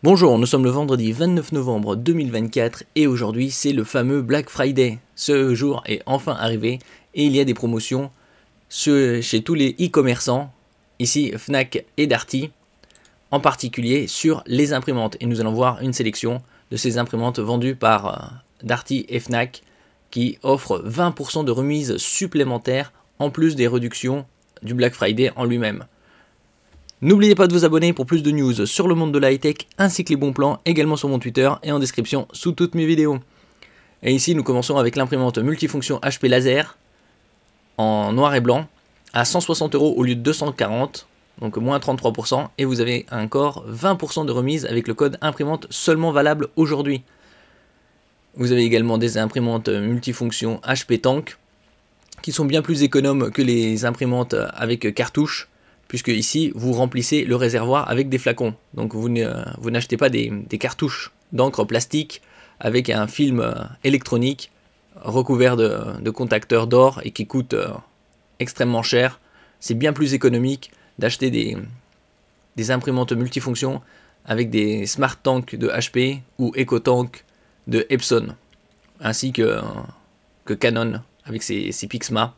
Bonjour, nous sommes le vendredi 29 novembre 2024 et aujourd'hui c'est le fameux Black Friday. Ce jour est enfin arrivé et il y a des promotions chez tous les e-commerçants, ici Fnac et Darty, en particulier sur les imprimantes. Et nous allons voir une sélection de ces imprimantes vendues par Darty et Fnac qui offrent 20% de remise supplémentaire en plus des réductions du Black Friday en lui-même. N'oubliez pas de vous abonner pour plus de news sur le monde de la high-tech ainsi que les bons plans également sur mon Twitter et en description sous toutes mes vidéos. Et ici nous commençons avec l'imprimante multifonction HP laser en noir et blanc à 160 € au lieu de 240, donc moins 33%, et vous avez encore 20% de remise avec le code imprimante seulement valable aujourd'hui. Vous avez également des imprimantes multifonction HP Tank qui sont bien plus économes que les imprimantes avec cartouche, puisque ici vous remplissez le réservoir avec des flacons. Donc vous n'achetez pas des cartouches d'encre plastique avec un film électronique recouvert de contacteurs d'or et qui coûte extrêmement cher. C'est bien plus économique d'acheter des imprimantes multifonctions avec des Smart Tank de HP ou EcoTank de Epson, ainsi que Canon avec ses Pixma.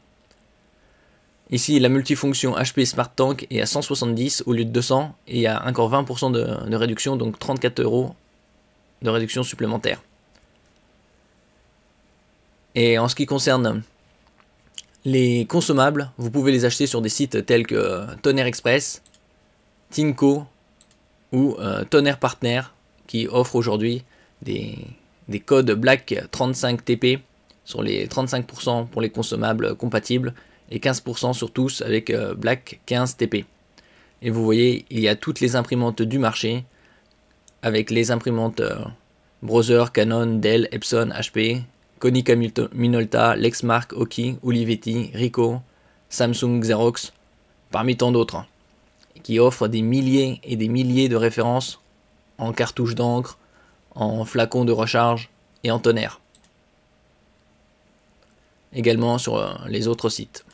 Ici, la multifonction HP Smart Tank est à 170 au lieu de 200 et il y a encore 20% de réduction, donc 34 € de réduction supplémentaire. Et en ce qui concerne les consommables, vous pouvez les acheter sur des sites tels que Tonnerre Express, Tinko ou Tonnerre Partner qui offrent aujourd'hui des codes Black 35TP sur les 35% pour les consommables compatibles et 15% sur tous avec Black 15TP. Et vous voyez, il y a toutes les imprimantes du marché avec les imprimantes Brother, Canon, Dell, Epson, HP, Konica Minolta, Lexmark, Oki, Olivetti, Ricoh, Samsung, Xerox, parmi tant d'autres, qui offrent des milliers et des milliers de références en cartouches d'encre, en flacons de recharge et en tonnerre. Également sur les autres sites.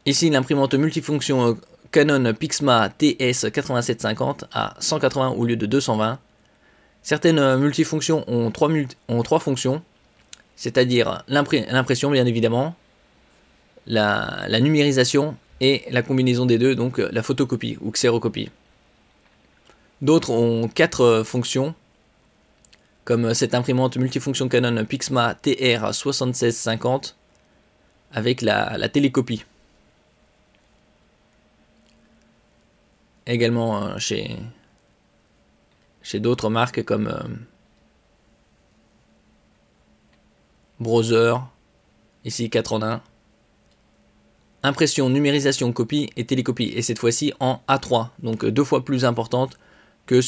Ici l'imprimante multifonction Canon Pixma TS8750 à 180 au lieu de 220. Certaines multifonctions ont trois fonctions, c'est-à-dire l'impression bien évidemment, la numérisation et la combinaison des deux, donc la photocopie ou xérocopie. D'autres ont 4 fonctions, comme cette imprimante multifonction Canon Pixma TR7650 avec la télécopie. Également chez d'autres marques comme Brother, ici 4 en 1. Impression, numérisation, copie et télécopie, et cette fois-ci en A3, donc 2 fois plus importante que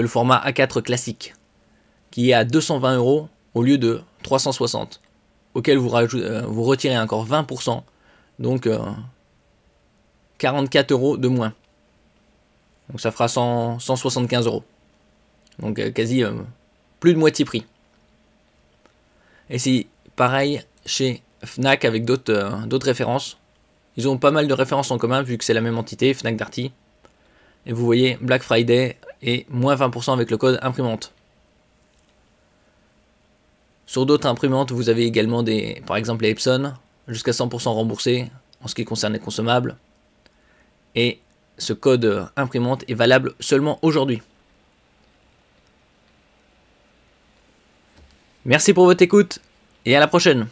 le format A4 classique, qui est à 220 € au lieu de 360, auquel vous retirez encore 20%, donc 44 € de moins. Donc ça fera 175 €. Donc quasi plus de moitié prix. Et c'est pareil chez Fnac avec d'autres références. Ils ont pas mal de références en commun vu que c'est la même entité, Fnac Darty. Et vous voyez Black Friday et moins 20% avec le code imprimante. Sur d'autres imprimantes, vous avez également par exemple les Epson, jusqu'à 100% remboursés en ce qui concerne les consommables. Et ce code imprimante est valable seulement aujourd'hui. Merci pour votre écoute et à la prochaine.